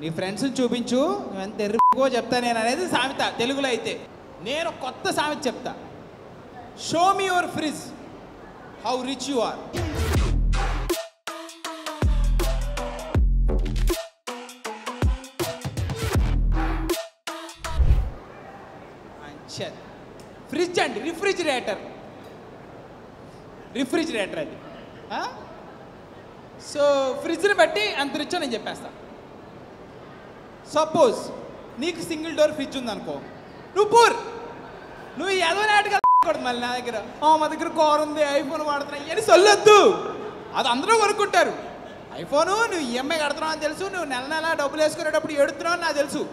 నీ ఫ్రెండ్స్ని చూపించు, నువ్వు ఎంత ఎర్రగో చెప్తా నేను అనేది సామెత తెలుగులో. అయితే నేను కొత్త సామెత చెప్తా. Show me your fridge how rich you are. Fridge అండి, రిఫ్రిజిరేటర్ అది. సో ఫ్రిడ్జ్ని బట్టి అంత రిచ్ నేను చెప్పేస్తా. సపోజ్ నీకు సింగిల్ డోర్ ఫ్రిడ్జ్ ఉందనుకో, నువ్వు ఏదో నాటుగా మళ్ళీ నా దగ్గర మా దగ్గర కార్ ఉంది, ఐఫోన్ వాడుతున్నా అని సొల్లొద్దు. అది అందరూ కొనుక్కుంటారు. ఐఫోను నువ్వు ఈఎంఐ కడుతున్నావు అని తెలుసు, నువ్వు నెల నెల డబ్బులు వేసుకునేటప్పుడు ఏడుతున్నావు అని నాకు తెలుసు.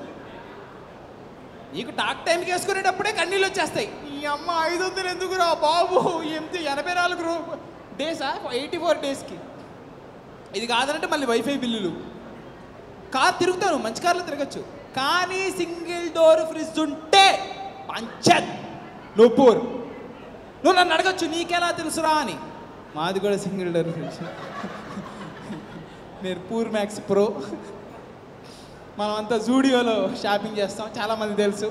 నీకు టాక్ టైంకి వేసుకునేటప్పుడే కన్నీళ్ళు వచ్చేస్తాయి. ఈ అమ్మ 500 ఎందుకురా బాబు, 84 డేసా, 84 డేస్కి. ఇది కాదంటే మళ్ళీ వైఫై బిల్లులు. కార్ తిరుగుతాను, మంచి కార్లో తిరగచ్చు. కానీ సింగిల్ డోర్ ఫ్రిడ్జ్ ఉంటే పంచత్. నువ్వు నన్ను అడగచ్చు నీకెలా తెలుసురా అని. మాది కూడా సింగిల్ డోర్ ఫ్రిడ్జ్. నేను పూర్ మ్యాక్స్ ప్రో. మనం అంతా జూడియోలో షాపింగ్ చేస్తాం, చాలామంది తెలుసు.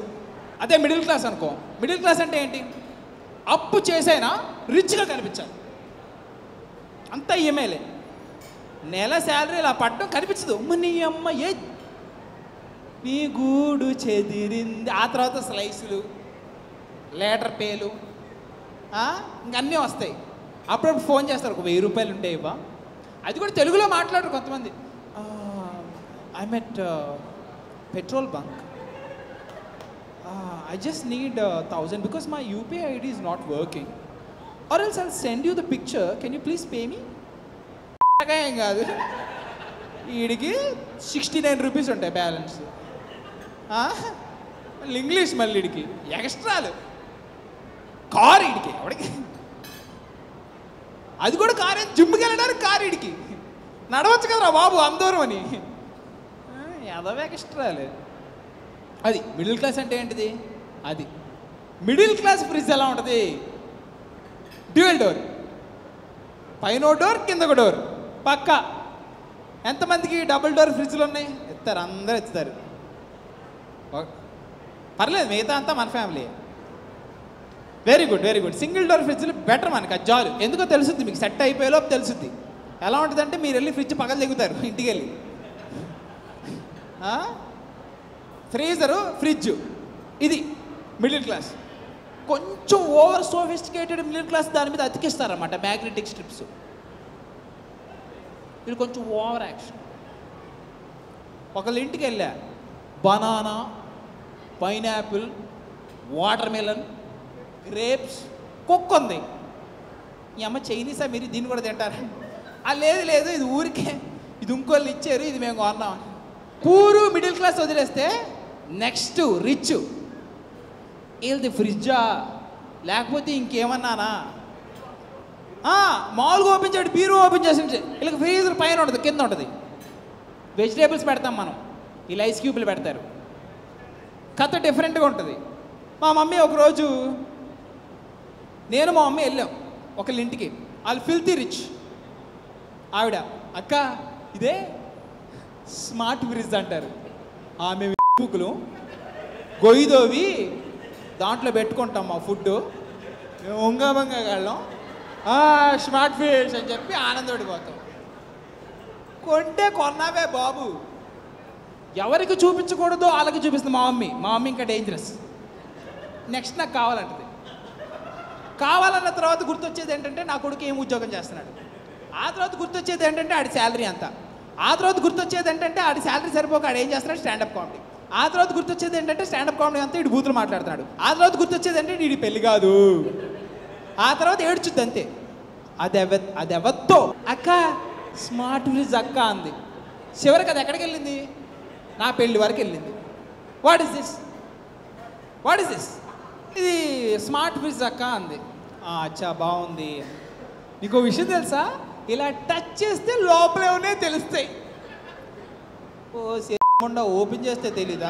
అదే మిడిల్ క్లాస్ అనుకో. మిడిల్ క్లాస్ అంటే ఏంటి? అప్పు చేసైనా రిచ్గా కనిపించాలి. అంతా ఈఎంఐలే. నెల శాలరీ ఇలా పట్టడం కనిపించదు. నీ అమ్మ ఏ నీ గూడు చెదిరింది. ఆ తర్వాత స్లైసులు, లీటర్ పేలు, ఇంకన్నీ వస్తాయి. అప్పుడప్పుడు ఫోన్ చేస్తారు, ఒక 1000 రూపాయలు ఉంటే ఇవ్వా. అది కూడా తెలుగులో మాట్లాడరు కొంతమంది. I'm at petrol bunk. I just need 1000 because my UPI ID is not working. Or else I'll send you the picture. Can you please pay me? ఏం కాదు, వీడికి 69 రూపీస్ ఉంటాయి బ్యాలెన్స్. మళ్ళీ ఇంగ్లీష్, మళ్ళీ వీడికి ఎక్స్ట్రాలు. కార్ వీడికి ఎవడికి, అది కూడా కార్. జిమ్కి వెళ్ళడానికి కార్ వీడికి. నడవచ్చు కదరా బాబు అందరూ అని యాదవ ఎక్స్ట్రాలు. అది మిడిల్ క్లాస్ అంటే ఏంటిది? అది మిడిల్ క్లాస్ ఫ్రిడ్జ్ ఎలా ఉంటుంది? డ్యూయల్ డోర్, పైన డోర్ కిందకు డోర్ పక్క. ఎంతమందికి డబుల్ డోర్ ఫ్రిడ్జ్లు ఉన్నాయి? ఎత్తారు, అందరూ ఎత్తుతారు. పర్లేదు, మిగతా అంతా మన family. Very good, very good. Single door ఫ్రిడ్జ్లు బెటర్ మనకి. అది జాలు. ఎందుకో తెలుస్తుంది మీకు, సెట్ అయిపోయేలోపు తెలుస్తుంది. ఎలా ఉంటుందంటే మీరు వెళ్ళి ఫ్రిడ్జ్ పక్కన దిగుతారు ఇంటికి వెళ్ళి. ఫ్రీజరు, ఫ్రిడ్జ్, ఇది మిడిల్ క్లాస్. కొంచెం ఓవర్ సోఫిస్టికేటెడ్ మిడిల్ క్లాస్ దాని మీద అతికిస్తారన్నమాట మ్యాగ్నెటిక్ స్ట్రిప్స్. ఇది కొంచెం ఓవర్ యాక్షన్. ఒకళ్ళ ఇంటికి వెళ్ళా, banana, pineapple, water melon, grapes, కుక్క ఉంది. ఈ అమ్మ చైనీసా, మీరు దీన్ని కూడా తింటారా? లేదు ఇది ఊరికే, ఇది ఇంకోళ్ళు ఇచ్చారు, ఇది మేము కొన్నాం. పూరు మిడిల్ క్లాస్ వదిలేస్తే నెక్స్ట్ రిచ్. వీళ్ళది ఫ్రిడ్జా లేకపోతే ఇంకేమన్నానా? మామూలుగా ఓపెన్ చేయడం, బీరూ ఓపెన్ చేసి వీళ్ళకి ఫ్రీజర్ పైన ఉంటుంది, కింద ఉంటుంది. వెజిటేబుల్స్ పెడతాం మనం, వీళ్ళు ఐస్ క్యూబ్లు పెడతారు. కథ డిఫరెంట్గా ఉంటుంది. మా మమ్మీ ఒకరోజు, నేను మా మమ్మీ వెళ్ళాం ఒకళ్ళ ఇంటికి. వాళ్ళు ఫిల్తీ రిచ్. ఆవిడ, అక్క ఇదే స్మార్ట్ ఫ్రిడ్జ్ అంటారు. మేము బుక్కులు గొయ్యిదోవి దాంట్లో పెట్టుకుంటాం మా ఫుడ్, మేము ఉంగబంగా వెళ్ళాం, స్మార్ట్ ఫ్రిడ్జ్ అని చెప్పి ఆనందపడిపోతాం. కొంటే కొన్నావే బాబు, ఎవరికి చూపించకూడదో వాళ్ళకి చూపిస్తుంది మా మమ్మీ ఇంకా డేంజరస్. నెక్స్ట్ నాకు కావాలంటది. కావాలన్న తర్వాత గుర్తొచ్చేది ఏంటంటే నా కొడుకు ఏం ఉద్యోగం చేస్తున్నాడు. ఆ తర్వాత గుర్తొచ్చేది ఏంటంటే ఆడి శాలరీ అంతా. ఆ తర్వాత గుర్తొచ్చేది ఏంటంటే ఆడి శాలరీ సరిపోక ఆడు ఏం చేస్తున్నాడు, స్టాండప్ కామెడీ. ఆ తర్వాత గుర్తొచ్చేది ఏంటంటే స్టాండప్ కామెడీ అంతా ఇటు బూతులు మాట్లాడుతున్నాడు. ఆ తర్వాత గుర్తొచ్చేది అంటే వీడి పెళ్లి కాదు. ఆ తర్వాత ఏడ్చుద్ది అంతే. అది ఎవత్తో అక్క స్మార్ట్ ఫ్రిడ్జ్ అక్క అంది. చివరికి అది ఎక్కడికి వెళ్ళింది? నా పెళ్లి వరకు వెళ్ళింది. What is this? ఇది స్మార్ట్ ఫ్రిడ్జ్ అక్క అంది. అచ్చా బాగుంది. నీకో విషయం తెలుసా, ఇలా టచ్ చేస్తే లోపలే ఉన్నాయి తెలుస్తాయి. ఓపెన్ చేస్తే తెలీదా?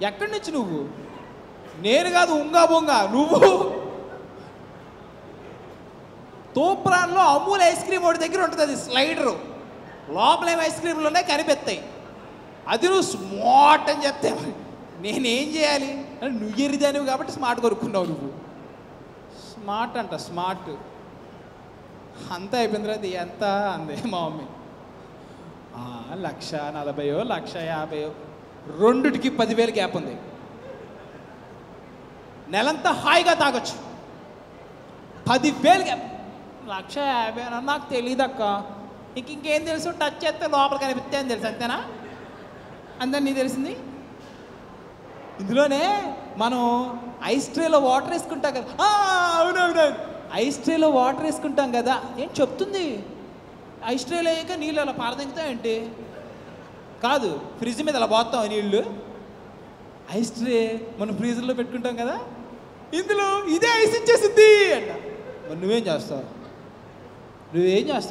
ఎక్కడి నుంచి నువ్వు? నేను కాదు, ఉంగా బొంగా నువ్వు. తూప్రాన్లో అమూల్ ఐస్ క్రీమ్ ఒకటి దగ్గర ఉంటుంది, అది స్లైడరు. లోపల ఏం ఐస్ క్రీమ్లు ఉన్నాయి కనిపెత్తాయి. అది నువ్వు స్మార్ట్ అని చెప్తే నేనేం చేయాలి అంటే నువ్వు ఎరిదానివి కాబట్టి స్మార్ట్ కొనుక్కున్నావు. నువ్వు స్మార్ట్ అంట, స్మార్ట్ అంతా అయిపోయిన తర్వాత ఎంత అంది మా మమ్మీ. 1,40,000 1,50,000 రెండుటికి 10,000 గ్యాప్ ఉంది. నెలంతా హాయిగా తాగొచ్చు. 10,000 గ్యాప్. 1,50,000 అని నాకు తెలియదక్క. ఇంకేం తెలుసు, టచ్ చేస్తే లోపల కనిపిస్తే అని తెలుసు, అంతేనా? అంతే నీ తెలిసింది. ఇందులోనే మనం ఐస్ ట్రేలో వాటర్ వేసుకుంటాం కదా. అవునవునవును, ఐస్ ట్రేలో వాటర్ వేసుకుంటాం కదా. ఏం చెప్తుంది? ఐస్ ట్రేలో అయ్యాక నీళ్ళు అలా పారదింగుతాయంటే కాదు, ఫ్రిడ్జ్ మీద అలా పోతాం నీళ్ళు. ఐస్ ట్రే మనం ఫ్రీజర్లో పెట్టుకుంటాం కదా, ఇందులో ఇదే ఐస్ ఇచ్చేసింది అంట. మరి నువ్వేం చేస్తావు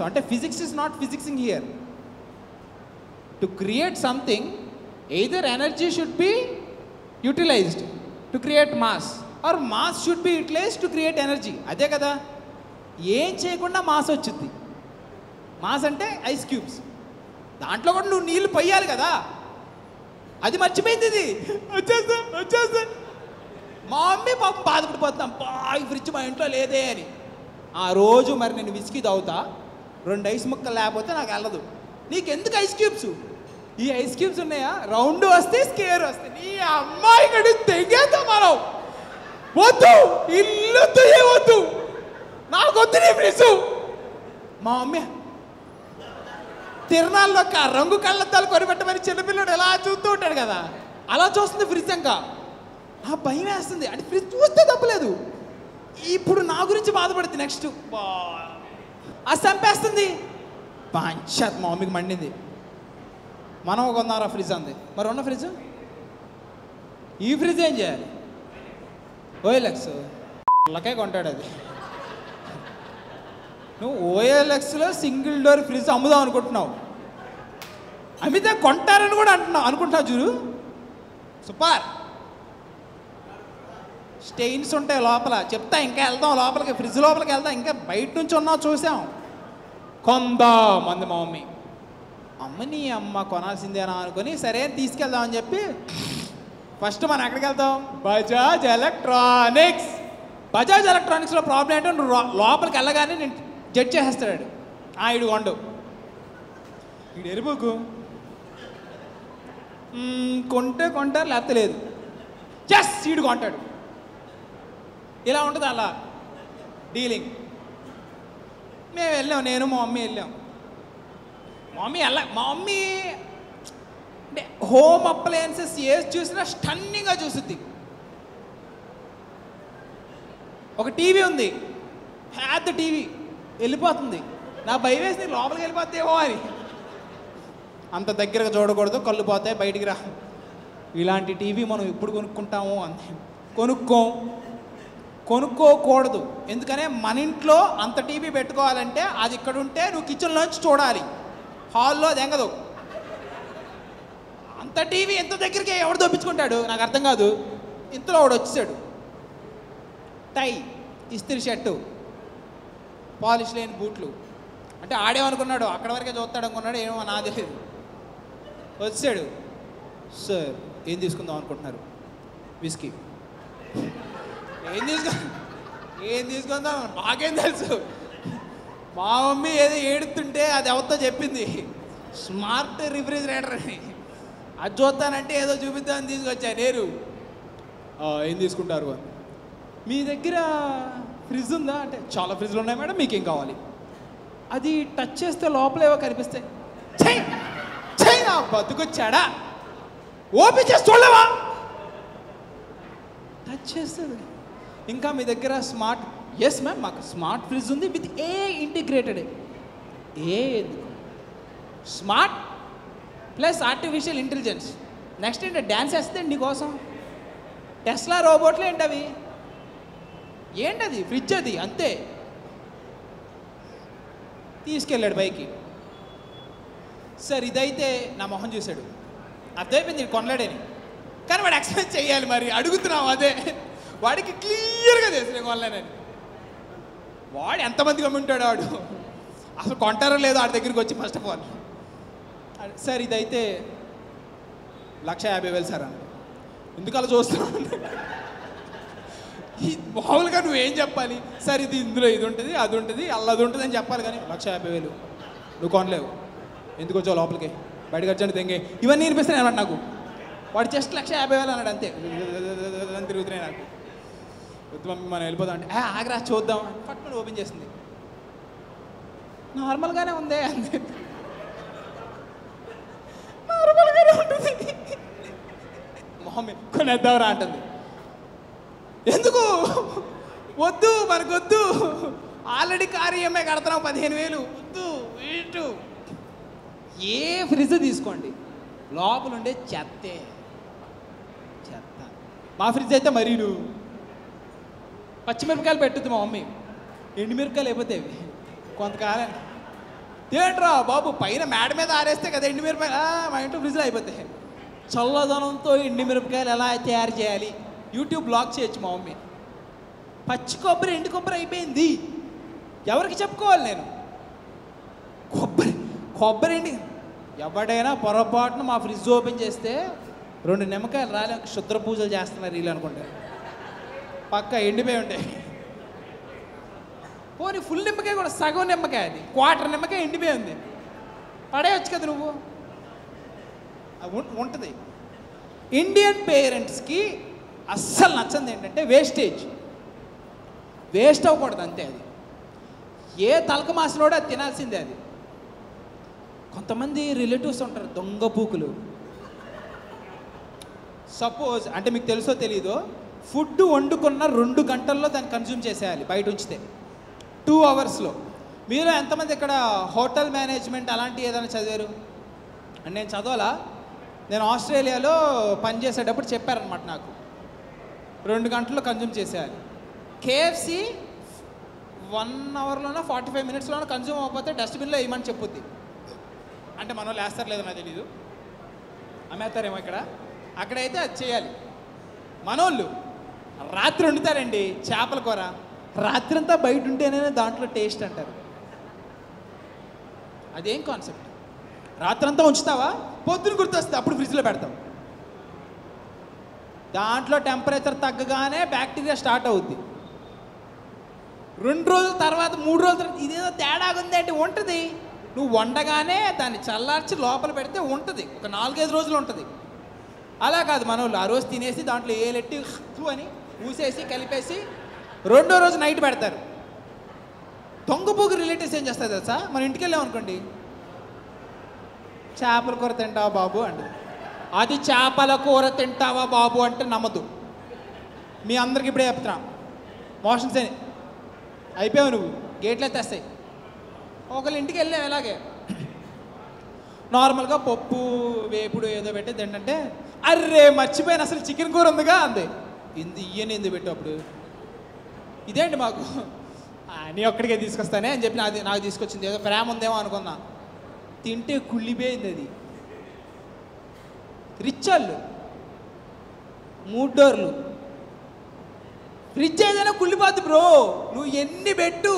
అంటే physics is not physicsing here. To create something either energy should be utilised to create mass or mass should be utilised to create energy. అదే కదా, ఏం చేయకుండా మాస్ వచ్చింది. మాస్ అంటే ఐస్ క్యూబ్స్, దాంట్లో కూడా నువ్వు నీళ్ళు పొయ్యాలి కదా. అది మర్చిపోయింది. ఇది వచ్చేస్తా మా మమ్మీ పాపం బాధపడిపోతాం, ఈ ఫ్రిడ్జ్ మా ఇంట్లో లేదే అని. ఆ రోజు మరి నేను విసికి తాగుతా, 2 ఐస్ ముక్కలు లేకపోతే నాకు వెళ్ళదు. నీకెందుకు ఐస్ క్యూబ్స్? ఈ ఐస్ క్యూబ్స్ ఉన్నాయా, రౌండ్ వస్తే స్కేర్ వస్తే నీ అమ్మాయి గడి తెగేద్దాం మనం. వద్దు, ఇల్లు వద్దు, నాకొద్దు నీ ఫ్రిడ్జ్. మా మమ్మీ తిరణాల్లో రంగు కళ్ళద్దాలు కొనిపెట్టమని చిన్నపిల్లడు ఎలా చూస్తూ ఉంటాడు కదా, అలా చూస్తుంది ఫ్రిడ్జ్. ఇంకా ఆ భయం వేస్తుంది. అంటే ఫ్రిడ్జ్ చూస్తే తప్పలేదు, ఇప్పుడు నా గురించి బాధపడుతుంది. నెక్స్ట్ అది చంపేస్తుంది. పంచాత్ మా మమ్మీకి మండింది. మనం కొన్నారా ఫ్రిడ్జ్ అంది. మరి ఉన్న ఫ్రిడ్జ్, ఈ ఫ్రిడ్జ్ ఏం చేయాలి? ఓఎల్ఎక్స్ లకే కొంటాడు. అది నువ్వు ఓఎల్ఎక్స్లో సింగిల్ డోర్ ఫ్రిడ్జ్ అమ్ముదాం అనుకుంటున్నావు. అమితే కొంటారని కూడా అనుకుంటున్నావు చూడు. సూపర్. స్టెయిన్స్ ఉంటాయి లోపల. చెప్తా, ఇంకా వెళ్దాం లోపలికి, ఫ్రిడ్జ్ లోపలికి వెళ్దాం. ఇంకా బయట నుంచి ఉన్నావు చూసాం. కొందాం అంది మా మమ్మీ. నీ అమ్మ కొనాల్సిందేనా అనుకుని సరే తీసుకెళ్దామని చెప్పి ఫస్ట్ మనం ఎక్కడికి వెళ్తాం? బజాజ్ ఎలక్ట్రానిక్స్. బజాజ్ ఎలక్ట్రానిక్స్లో ప్రాబ్లం ఏంటో నువ్వు లోపలికి వెళ్ళగానే నేను జడ్జ్ చేసేస్తాడు. ఇడు కొండు, ఇడు ఎరుపుకు కొంటారు లేకపోతే లేదు. ఈడు కొంటాడు. ఇలా ఉంటుంది అలా డీలింగ్. మేము వెళ్ళాం, నేను మా మమ్మీ వెళ్ళాం. మా మమ్మీ అంటే హోమ్ అప్లయన్సెస్ ఏది చూసినా స్టన్నింగ్గా చూస్తుంది. ఒక టీవీ ఉంది, పెద్ద టీవీ, వెళ్ళిపోతుంది. నా భయం వేసి లోపలికి వెళ్ళిపోతేమో అని. అంత దగ్గరగా చూడకూడదు, కళ్ళు పోతాయి, బయటికి రా. ఇలాంటి టీవీ మనం ఎప్పుడు కొనుక్కుంటాము అంది. కొనుక్కోకూడదు. ఎందుకనే మన ఇంట్లో అంత టీవీ పెట్టుకోవాలంటే అది ఇక్కడ ఉంటే నువ్వు కిచెన్లోంచి చూడాలి, హాల్లో అది ఎంగదు. అంత టీవీ ఎంత దగ్గరికి ఎవడు దొప్పించుకుంటాడు నాకు అర్థం కాదు. ఇంతలో వాడు వచ్చేసాడు, టై, ఇస్త్రీ షర్టు, పాలిష్ లేని బూట్లు. అంటే ఆడేమనుకున్నాడు, అక్కడ వరకే చూస్తాడు అనుకున్నాడు, ఏమో నా తెలియదు. వచ్చాడు, సార్ ఏం తీసుకుందాం అనుకుంటున్నారు? విస్కీ. ఏం తీసుకుందాం మాకేం తెలుసు. మా మమ్మీ ఏదో ఏడుతుంటే అది ఎవరితో చెప్పింది, స్మార్ట్ రిఫ్రిజిరేటర్ అని. అది చూస్తానంటే ఏదో చూపిద్దామని తీసుకొచ్చా నేను. ఏం తీసుకుంటారు అని. మీ దగ్గర ఫ్రిడ్జ్ ఉందా అంటే చాలా ఫ్రిడ్జ్లు ఉన్నాయి మేడం, మీకేం కావాలి? అది టచ్ చేస్తే లోపలేవో కనిపిస్తాయి. నా బతుకొచ్చాడా, ఓపెన్ చేసి చూడలేవా? టచ్ చేస్తుంది. ఇంకా మీ దగ్గర స్మార్ట్, ఎస్ మ్యామ్ మాకు స్మార్ట్ ఫ్రిడ్జ్ ఉంది విత్ ఏ ఇంటిగ్రేటెడ్. ఎందుకు smart plus artificial intelligence. Next ఏంటంటే డ్యాన్స్ వేస్తుంది నీకోసం. టెస్లా రోబోట్లు ఏంటవి, ఏంటది? ఫ్రిడ్జ్ అది అంతే. తీసుకెళ్ళాడు పైకి. సార్ ఇదైతే నా మొహం చూశాడు, అర్థమైపోయింది ఇది కొనలేడని. కానీ వాడు ఎక్స్ప్లెయిన్ చేయాలి, మరి అడుగుతున్నావు అదే. వాడికి క్లియర్గా తెలుసు నేను కొనలేనని. వాడు ఎంతమంది కమ్ముంటాడు వాడు, అసలు కొంటారో లేదో వాడి దగ్గరికి వచ్చి ఫస్ట్ ఆఫ్ ఆల్ సార్ ఇదైతే 150,000 సార్ అని. ఎందుకు అలా చూస్తున్నావు? మామూలుగా నువ్వేం చెప్పాలి? సార్ ఇది ఇందులో ఇది ఉంటుంది, అది ఉంటుంది, అల్లది ఉంటుంది అని చెప్పాలి. కానీ 150,000 నువ్వు కొనలేవు. ఎందుకు వచ్చావు లోపలికి? బయటకు వచ్చాను తెంగే ఇవన్నీ వినిపిస్తున్నాయి అన్నమాట నాకు. వాడు జస్ట్ 150,000 అన్నాడు అంతే. అని తిరుగుతున్నాయి నాకు. వద్దు మమ్మీ మనం వెళ్ళిపోదాం అంటే ఆగ్రా చూద్దాం పట్టుకుని ఓపెన్ చేసింది. నార్మల్గానే ఉందే అంతే, నార్మల్గానే ఉంటుంది. మమ్మీ కొనేద్దాంరా అంటుంది. ఎందుకు? వద్దు మనకొద్దు, ఆల్రెడీ కారు ఈఎంఐ కడుతున్నాం 15,000. వద్దు వీటు. ఏ ఫ్రిడ్జ్ తీసుకోండి లోపల ఉండే చెత్తే చెత్త. మా ఫ్రిడ్జ్ అయితే మరీను పచ్చిమిరపకాయలు పెట్టుద్ది మా మమ్మీ. ఎండుమిరపకాయలు అయిపోతాయి కొంతకాలం. ఏంట్రా బాబు పైన మేడ మీద ఆరేస్తే కదా ఎండుమిరపకాయలు, మా ఇంట్లో ఫ్రిడ్జ్లో అయిపోతాయి. చల్లదనంతో ఎండుమిరపకాయలు ఎలా తయారు చేయాలి యూట్యూబ్ బ్లాగ్ చేయొచ్చు మా మమ్మీ. పచ్చి కొబ్బరి ఎండు కొబ్బరి అయిపోయింది, ఎవరికి చెప్పుకోవాలి నేను? కొబ్బరి ఎండి ఎవడైనా పొరపాటున మా ఫ్రిడ్జ్ ఓపెన్ చేస్తే 2 నిమ్మకాయలు రాలే శుద్ర పూజలు చేస్తున్నారు వీళ్ళు అనుకుంటే. పక్క ఎండిపోయి ఉంటాయి. పోనీ ఫుల్ నిమ్మకాయ కూడా సగం నిమ్మకాయ, అది 1/4 నిమ్మకాయ ఎండిపోయి ఉంది, పడేయచ్చు కదా నువ్వు. ఉంటుంది. ఇండియన్ పేరెంట్స్కి అస్సలు నచ్చంది ఏంటంటే వేస్టేజ్. వేస్ట్ అవ్వకూడదు అంతే. అది ఏ తలక మాసినోడో అది తినాల్సిందే. అది కొంతమంది రిలేటివ్స్ ఉంటారు దొంగ పూకులు. సపోజ్ అంటే మీకు తెలుసో తెలీదో, ఫుడ్ వండుకున్న 2 గంటల్లో దాన్ని కన్జ్యూమ్ చేసేయాలి బయట ఉంచితే, 2 అవర్స్లో. మీరు ఎంతమంది ఇక్కడ హోటల్ మేనేజ్మెంట్ అలాంటివి ఏదైనా చదివారు? అంటే నేను చదవాలా, నేను ఆస్ట్రేలియాలో పనిచేసేటప్పుడు చెప్పారనమాట నాకు 2 గంటల్లో కన్జ్యూమ్ చేసేయాలి. కేఎఫ్సి 1 అవర్లోనో 45 మినిట్స్లోనో కన్జ్యూమ్ అవ్వకపోతే డస్ట్బిన్లో వేయమని చెప్పుద్ది. అంటే మన వాళ్ళు వేస్తారు లేదో నాకు తెలీదు, అమ్మేస్తారేమో ఇక్కడ. అక్కడైతే అది చేయాలి. మనోళ్ళు రాత్రి వండుతారండి చేపల కూర, రాత్రంతా బయట ఉంటేనే దాంట్లో టేస్ట్ అంటారు. అదేం కాన్సెప్ట్? రాత్రంతా ఉంచుతావా, పొద్దున గుర్తొస్తుంది అప్పుడు ఫ్రిడ్జ్లో పెడతాం. దాంట్లో టెంపరేచర్ తగ్గగానే బ్యాక్టీరియా స్టార్ట్ అవుద్ది. 2 రోజుల తర్వాత 3 రోజుల తర్వాత ఇదేదో తేడాగా ఉంది అంటే ఉంటుంది. నువ్వు వండగానే దాన్ని చల్లార్చి లోపల పెడితే ఉంటుంది, ఒక 4-5 రోజులు ఉంటుంది. అలా కాదు మన వాళ్ళు ఆ రోజు తినేసి దాంట్లో ఏలెట్టి అని ఊసేసి కలిపేసి 2వ రోజు నైట్ పెడతారు. దొంగపోగు రిలేటివ్స్ ఏం చేస్తారు తెలుసా? మన ఇంటికి వెళ్ళామనుకోండి, చేపల కూర తింటావా బాబు అంటే, అది చేపల కూర తింటావా బాబు అంటే నమ్మదు. మీ అందరికి ఇప్పుడే చెప్తున్నా, మోషన్స్ అని అయిపోయావు నువ్వు, గేట్లు ఎత్తేస్తాయి. ఒకళ్ళ ఇంటికి వెళ్ళాం ఎలాగే నార్మల్గా పప్పు వేపుడు ఏదో పెట్టి తింటే, అర్రే మర్చిపోయాను అసలు చికెన్ కూర ఉందిగా అంది. ఇయ్యని ఎందుకు పెట్టు అప్పుడు, ఇదేంటి మాకు నీ ఒక్కడికే తీసుకొస్తానే అని చెప్పి నాకు తీసుకొచ్చింది. ఏదో ప్రేమ ఉందేమో అనుకున్నా, తింటే కుళ్ళిపోయింది. అది రిచ్ వాళ్ళు 3 డోర్లు ఫ్రిడ్జ్ ఏదైనా కుళ్ళిపోద్ది బ్రో. నువ్వు ఎన్ని పెట్టు,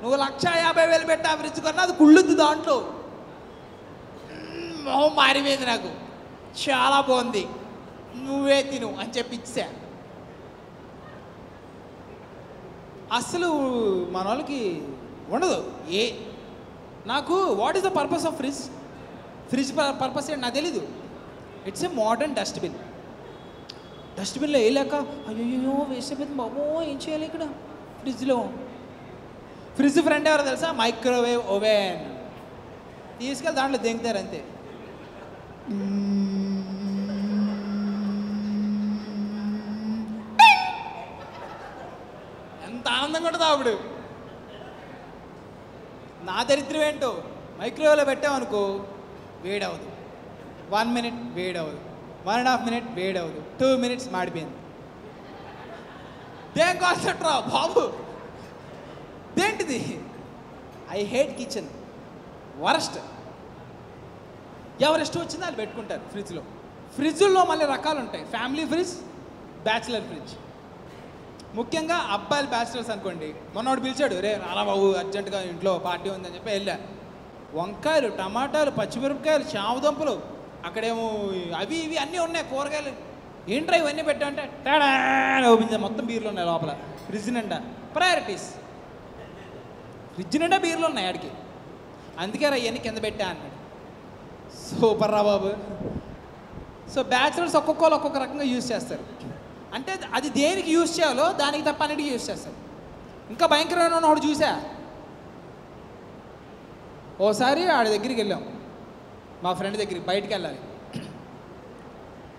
నువ్వు 150,000 పెట్టి ఆ ఫ్రిడ్జ్ కన్నా అది కుళ్ళుద్ది. దాంట్లో మొహం మారిపోయింది నాకు, చాలా బాగుంది నువ్వే తిను అని చెప్పి ఇచ్చా. అసలు మన వాళ్ళకి ఉండదు. నాకు what is the purpose of fridge? Fridge purpose ఏంటి నాకు తెలీదు. It's a modern dustbin. డస్ట్బిన్లో వేయలేక అయ్యో వేస్ట్ అయిపోతుంది బాబో, ఏం చేయాలి ఇక్కడ ఫ్రిడ్జ్లో? ఫ్రిడ్జ్ ఫ్రెండ్ ఎవరో తెలుసా? Microwave oven. తీసుకెళ్ళి దాంట్లో దింగుతారు అంతే. ఎంత ఆనందంగా ఉంటుందో అప్పుడు. నా దరిద్రం ఏంటో, మైక్రోవేవ్లో పెట్టామనుకో వేడవదు, 1 మినిట్ వేడవదు, 1.5 మినిట్ వేడవదు, 2 మినిట్స్ మాడిపోయింది. దేం కాన్సెప్ట్ రా బాబు, దేంటిది? I hate kitchen, worst. ఎవరు ఇష్టం వచ్చిందో వాళ్ళు పెట్టుకుంటారు ఫ్రిడ్జ్లో. ఫ్రిడ్జ్లో మళ్ళీ రకాలు ఉంటాయి, ఫ్యామిలీ ఫ్రిడ్జ్, బ్యాచిలర్ ఫ్రిడ్జ్. ముఖ్యంగా అబ్బాయిలు బ్యాచిలర్స్ అనుకోండి, మొన్నోడు పిలిచాడు, రే రాలా బాబు అర్జెంటుగా ఇంట్లో పార్టీ ఉందని చెప్పి వెళ్ళా. వంకాయలు, టమాటాలు, పచ్చిమిరపకాయలు, చామదుంపలు, అక్కడేమో అవి ఇవి అన్నీ ఉన్నాయి కూరగాయలు. ఏంట్రా ఇవన్నీ పెట్టామంటే తేడా ఓపెన్ చేసి మొత్తం బీర్లు ఉన్నాయి లోపల. ఫ్రిడ్జ్ నిండా ప్రయారిటీస్, ఫ్రిడ్జ్ నిండా బీర్లు ఉన్నాయి ఆడికి. అందుకే రా ఇవన్నీ కింద పెట్టా అన్నాడు. సూపర్ రా బాబు. సో బ్యాచులర్స్ ఒక్కొక్కరు ఒక్కొక్క రకంగా యూజ్ చేస్తారు. అంటే అది దేనికి యూజ్ చేయాలో దానికి తప్ప అన్నిటికీ యూజ్ చేస్తారు. ఇంకా భయంకరమైన ఒకటి చూసా. ఓసారి ఆడి దగ్గరికి వెళ్ళాం, మా ఫ్రెండ్ దగ్గరికి, బయటికి వెళ్ళాలి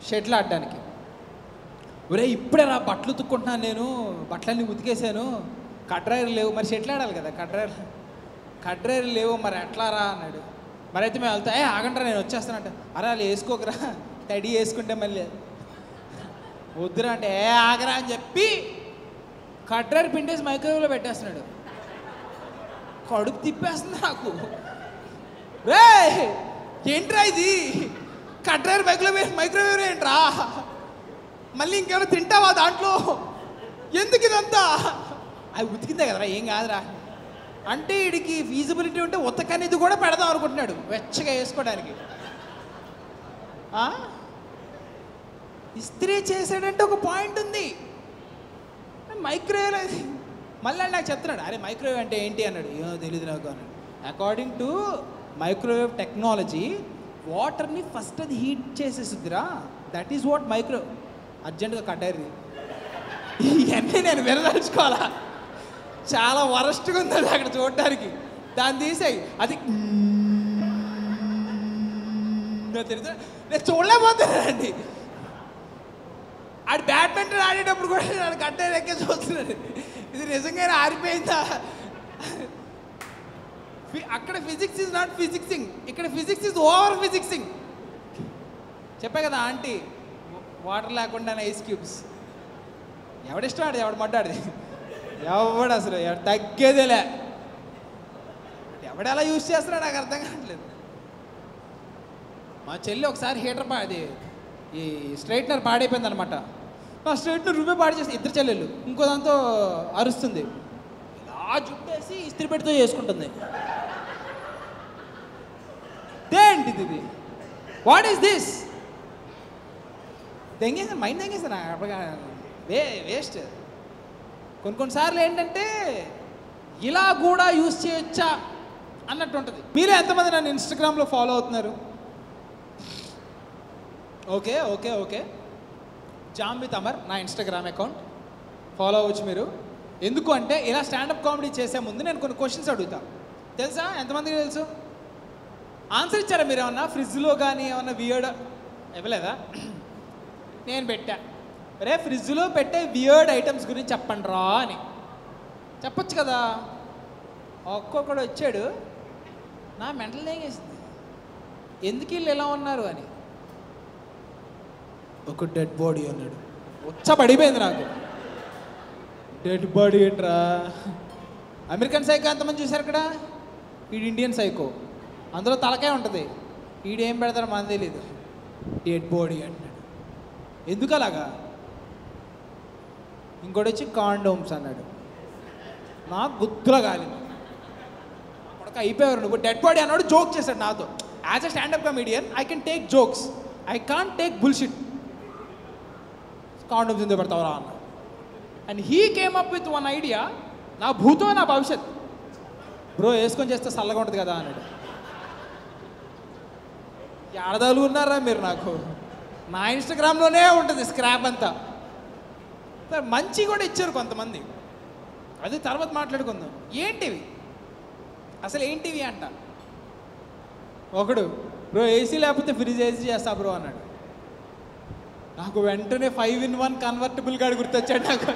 షెట్లు ఆడడానికి. ఒరే ఇప్పుడే రా బట్టలు ఉతుక్కుంటున్నాను, నేను బట్టలన్నీ ఉతికేసాను, కడ్రాయలు లేవు. మరి షెట్లు ఆడాలి కదా, కడ్రాయలు లేవు, మరి ఎట్లా రా అన్నాడు. మరి అయితే మేము వెళ్తా, ఆగంటారా నేను వచ్చేస్తానంట. అరే వాళ్ళు వేసుకోకరా, తడి వేసుకుంటే మళ్ళీ వద్దురా అంటే ఆగరా అని చెప్పి కడ్రాయలు పిండేసి మైక్రోవేవ్లో పెట్టేస్తున్నాడు. కడుపు తిప్పేస్తుంది నాకు. రే ఏంట్రా ఇది, కడ్రాయలు మైక్రోవేవ్ ఏంట్రా, మళ్ళీ ఇంకేమైనా తింటావా దాంట్లో, ఎందుకు ఇదంతా? అవి ఉతికిందే కదరా, ఏం కాదురా అంటే వీడికి ఫీజిబిలిటీ ఉంటే ఉతకనేది కూడా పెడదాం అనుకుంటున్నాడు వెచ్చగా వేసుకోవడానికి. ఇస్త్రీ చేసాడంటే ఒక పాయింట్ ఉంది. మైక్రోవేవ్ అది మళ్ళీ నాకు చెప్తున్నాడు, అరే మైక్రోవేవ్ అంటే ఏంటి అన్నాడు. ఏమో తెలియదు నాకు అన్నాడు. అకార్డింగ్ టు మైక్రోవేవ్ టెక్నాలజీ వాటర్ని ఫస్ట్ అది హీట్ చేసేస్తుందిరా, దట్ ఈస్ వాట్ మైక్రోవేవ్. అర్జెంటుగా కట్టారు ఇవన్నీ నేను వినదలుచుకోవాలా, చాలా వరస్ట్గా ఉంది అది అక్కడ చూడటానికి. దాన్ని తీసేయి, అది తెలుసు నేను చూడలేకపోతున్నానండి. ఆడు బ్యాడ్మింటన్ ఆడేటప్పుడు కూడా నన్ను కట్టారు ఎక్కే చూస్తున్నాడు, ఇది నిజంగా ఆరిపోయిందా. అక్కడ ఫిజిక్స్ ఈజ్ నాట్ ఫిజిక్సింగ్, ఇక్కడ ఫిజిక్స్ ఈజ్ ఓవర్ ఫిజిక్సింగ్. చెప్పా కదా ఆంటీ, వాటర్ లేకుండా ఐస్ క్యూబ్స్. ఎవడిష్టం ఆడు, ఎవడు మడ్డాడిది, ఎవడు అసలు తగ్గేదేలే. ఎవడు ఎలా యూజ్ చేస్తున్నాడు నాకు అర్థం కావట్లేదు. మా చెల్లి ఒకసారి హీటర్ అది ఈ స్ట్రైట్నర్ పాడైపోయింది అనమాట. ఆ స్ట్రైట్నర్ రూపే పాడు చేసి, ఇద్దరు చెల్లెళ్ళు ఇంకో దాంతో అరుస్తుంది, ఇలా జుట్టేసి ఇస్త్రీ పెడితో చేసుకుంటుంది. ఏంటిది ఇది, వాట్ ఈస్ దిస్? దెంగేసాను, మైండ్ దెంగేసాను వేస్ట్. కొన్నిసార్లు ఏంటంటే ఇలా కూడా యూజ్ చేయొచ్చా అన్నట్టు ఉంటుంది. మీరే ఎంతమంది నన్ను ఇన్స్టాగ్రామ్లో ఫాలో అవుతున్నారు? Okay okay okay, jam with Amar నా ఇన్స్టాగ్రామ్ అకౌంట్ ఫాలో అవ్వచ్చు మీరు. ఎందుకు అంటే ఇలా స్టాండప్ కామెడీ చేసే ముందు నేను కొన్ని క్వశ్చన్స్ అడుగుతా. తెలుసా ఎంతమందికి తెలుసు? ఆన్సర్ ఇచ్చారా మీరు? ఏమన్నా ఫ్రిడ్జ్లో కానీ ఏమన్నా వియర్డ్ ఇవ్వలేదా? నేను పెట్టా, రే ఫ్రిడ్జ్లో పెట్టే వియర్డ్ ఐటమ్స్ గురించి చెప్పండి రా అని. చెప్పొచ్చు కదా. ఒక్కొక్కడు వచ్చాడు, నా మెంటల్ ఏగేసింది, ఎందుకు వీళ్ళు ఎలా ఉన్నారు అని. ఒక డెడ్ బాడీ అన్నాడు, వచ్చ పడిపోయింది నాకు. డెడ్ బాడీ ఏంట్రా? అమెరికన్ సైకో ఎంతమంది చూశారు ఇక్కడ? ఈడు ఇండియన్ సైకో, అందులో తలకాయ ఉంటుంది, ఈడేం పెడతారో మనకు తెలీదు. డెడ్ బాడీ అంటాడు, ఎందుకు అలాగా? ఇంకోటి వచ్చి కాండోమ్స్ అన్నాడు, నాకు గుర్తులో కాలేదు. అప్పటికి అయిపోయారు. నువ్వు డెడ్ బాడీ అన్నాడు, జోక్ చేశాడు నాతో. As a standup comedian I can take jokes, I can't take bullshit. Condoms ఎందుకు పెడతావురా అన్నాడు. And he came up with one idea, నా భూతో నా భవిష్యత్ బ్రో వేసుకొని చేస్తే చల్లగా ఉంటుంది కదా అన్నాడు. ఆడదాలు ఉన్నారా మీరు? నాకు నా ఇన్స్టాగ్రామ్లోనే ఉంటుంది స్క్రాప్ అంతా. మంచి కూడా ఇచ్చారు కొంతమంది, అది తర్వాత మాట్లాడుకుందాం. ఏంటివి అసలు ఏంటివి అంట. ఒకడు బ్రో ఏసీ లేకపోతే ఫ్రిడ్జ్ ఏసీ చేస్తా బ్రో అన్నాడు. నాకు వెంటనే 5-in-1 కన్వర్టబుల్ గాడు గుర్తొచ్చాడు నాకు.